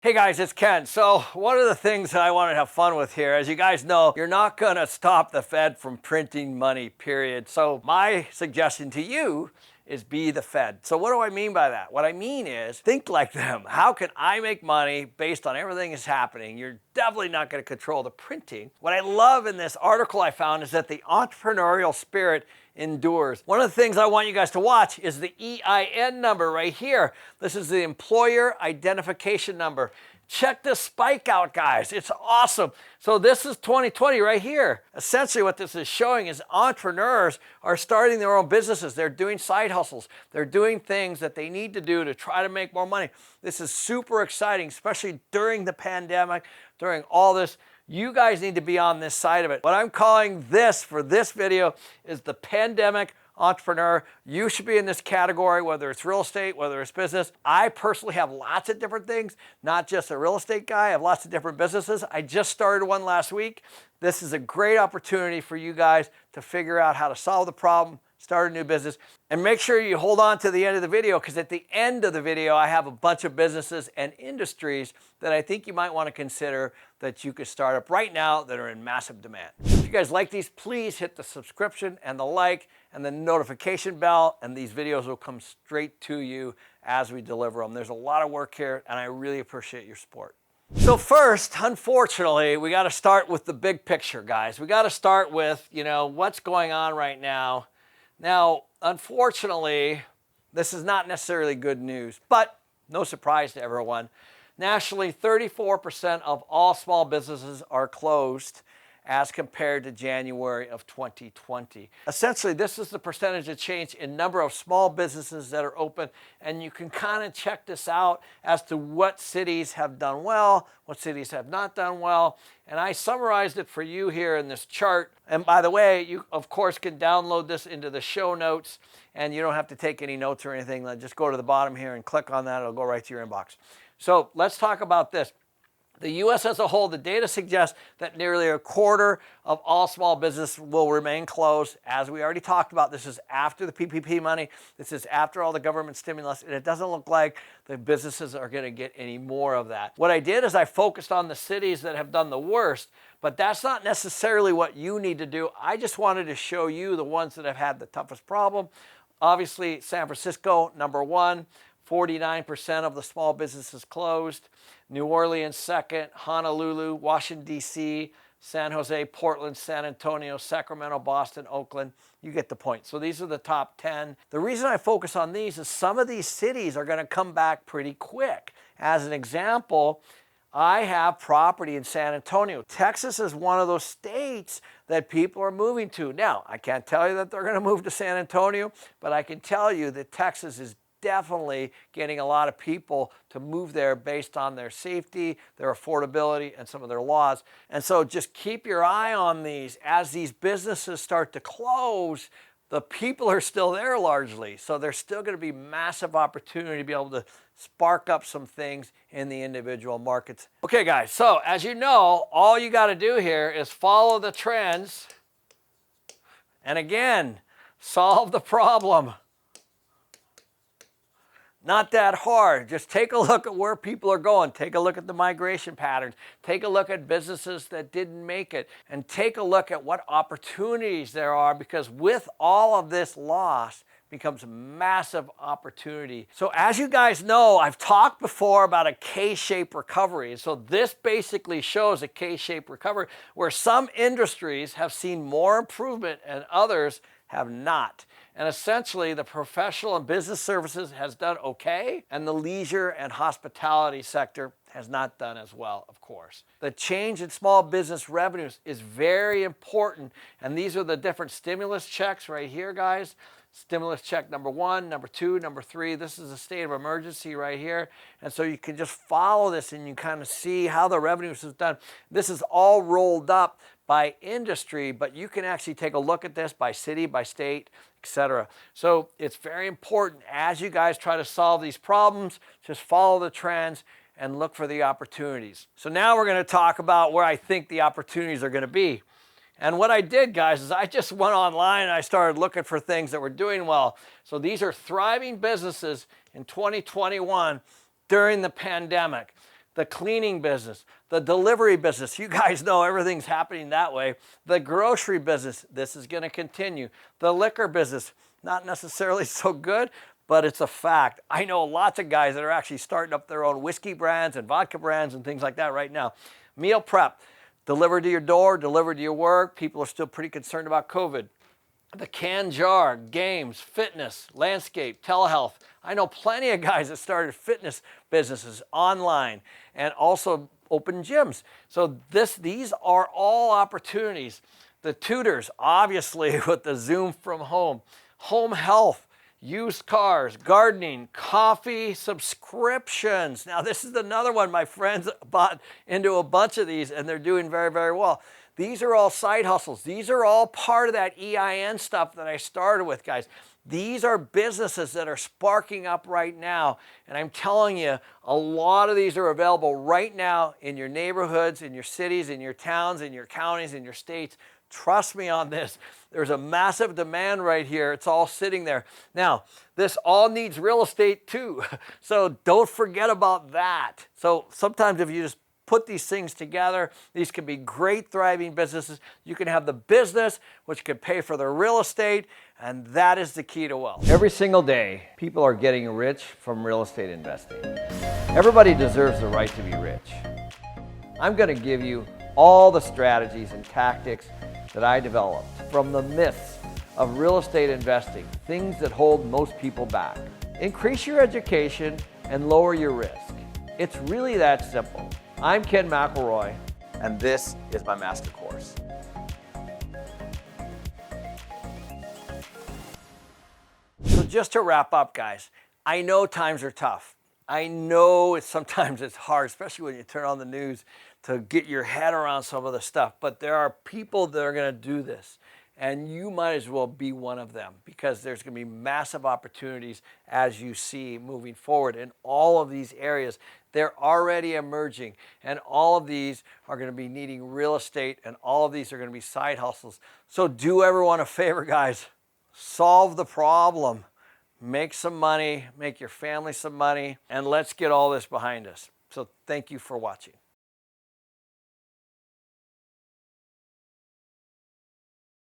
Hey guys, it's Ken. So one of the things that I want to have fun with here, as you guys know, you're not going to stop the Fed from printing money, period. So my suggestion to you is be the Fed. So what do I mean by that? What I mean is think like them. How can I make money based on everything that's happening? You're definitely not going to control the printing. What I love in this article I found is that the entrepreneurial spirit endures. One of the things I want you guys to watch is the EIN number right here. This is the employer identification number. Check this spike out, guys. It's awesome. So this is 2020 right here. Essentially what this is showing is entrepreneurs are starting their own businesses. They're doing side hustles. They're doing things that they need to do to try to make more money. This is super exciting, especially during the pandemic, during all this. You guys need to be on this side of it. What I'm calling this for this video is the pandemic entrepreneur. You should be in this category, whether it's real estate, whether it's business. I personally have lots of different things, not just a real estate guy. I have lots of different businesses. I just started one last week. This is a great opportunity for you guys to figure out how to solve the problem, start a new business, and make sure you hold on to the end of the video, because at the end of the video, I have a bunch of businesses and industries that I think you might want to consider that you could start up right now that are in massive demand. If you guys like these, please hit the subscription and the like and the notification bell, and these videos will come straight to you as we deliver them. There's a lot of work here, and I really appreciate your support. So first, unfortunately, we got to start with the big picture, guys. We got to start with, what's going on right now. Now, unfortunately, this is not necessarily good news, but no surprise to everyone. Nationally, 34% of all small businesses are closed as compared to January of 2020. Essentially, this is the percentage of change in number of small businesses that are open, and you can kind of check this out as to what cities have done well, what cities have not done well, and I summarized it for you here in this chart. And by the way, you of course can download this into the show notes, and you don't have to take any notes or anything. Just go to the bottom here and click on that. It'll go right to your inbox. So let's talk about this. The U.S. as a whole, the data suggests that nearly a quarter of all small business will remain closed. As we already talked about, this is after the PPP money. This is after all the government stimulus, and it doesn't look like the businesses are going to get any more of that. What I did is I focused on the cities that have done the worst, but that's not necessarily what you need to do. I just wanted to show you the ones that have had the toughest problem. Obviously, San Francisco, number one. 49% of the small businesses closed. New Orleans, second. Honolulu, Washington, D.C., San Jose, Portland, San Antonio, Sacramento, Boston, Oakland. You get the point. So these are the top 10. The reason I focus on these is some of these cities are going to come back pretty quick. As an example, I have property in San Antonio. Texas is one of those states that people are moving to. Now, I can't tell you that they're going to move to San Antonio, but I can tell you that Texas is definitely getting a lot of people to move there based on their safety, their affordability, and some of their laws. And so just keep your eye on these. As these businesses start to close, the people are still there largely. So there's still going to be massive opportunity to be able to spark up some things in the individual markets. Okay, guys, so as you know, all you got to do here is follow the trends and again, solve the problem. Not that hard. Just take a look at where people are going. Take a look at the migration patterns. Take a look at businesses that didn't make it. And take a look at what opportunities there are, because with all of this loss becomes massive opportunity. So as you guys know, I've talked before about a K-shaped recovery. So this basically shows a K-shaped recovery where some industries have seen more improvement and others have not. And essentially, the professional and business services has done okay, and the leisure and hospitality sector has not done as well, of course. The change in small business revenues is very important, and these are the different stimulus checks right here, guys. Stimulus check number 1, number 2, number 3. This is a state of emergency right here. And so you can just follow this and you kind of see how the revenues is done. This is all rolled up by industry, but you can actually take a look at this by city, by state, etc. So it's very important as you guys try to solve these problems, just follow the trends and look for the opportunities. So now we're going to talk about where I think the opportunities are going to be. And what I did, guys, is I just went online and I started looking for things that were doing well. So these are thriving businesses in 2021 during the pandemic. the cleaning business, the delivery business. You guys know everything's happening that way. The grocery business, this is going to continue. The liquor business, not necessarily so good, but it's a fact. I know lots of guys that are actually starting up their own whiskey brands and vodka brands and things like that right now. Meal prep, delivered to your door, delivered to your work. People are still pretty concerned about COVID. The can jar, games, fitness, landscape, telehealth. I know plenty of guys that started fitness businesses online and also open gyms. So these are all opportunities. The tutors, obviously, with the Zoom from home. Home health, used cars, gardening, coffee subscriptions. Now, this is another one. My friends bought into a bunch of these, and they're doing very, very well. These are all side hustles. These are all part of that EIN stuff that I started with, guys. These are businesses that are sparking up right now. And I'm telling you, a lot of these are available right now in your neighborhoods, in your cities, in your towns, in your counties, in your states. Trust me on this. There's a massive demand right here. It's all sitting there. Now, this all needs real estate too. So don't forget about that. So sometimes if you just put these things together, these can be great thriving businesses. You can have the business, which can pay for the real estate, and that is the key to wealth. Every single day, people are getting rich from real estate investing. Everybody deserves the right to be rich. I'm going to give you all the strategies and tactics that I developed from the myths of real estate investing, things that hold most people back. Increase your education and lower your risk. It's really that simple. I'm Ken McElroy, and this is my master course. So just to wrap up, guys, I know times are tough. I know sometimes it's hard, especially when you turn on the news, to get your head around some of the stuff. But there are people that are going to do this, and you might as well be one of them, because there's going to be massive opportunities as you see moving forward in all of these areas. They're already emerging, and all of these are going to be needing real estate, and all of these are going to be side hustles. So do everyone a favor, guys. Solve the problem. Make some money, make your family some money, and let's get all this behind us. So thank you for watching.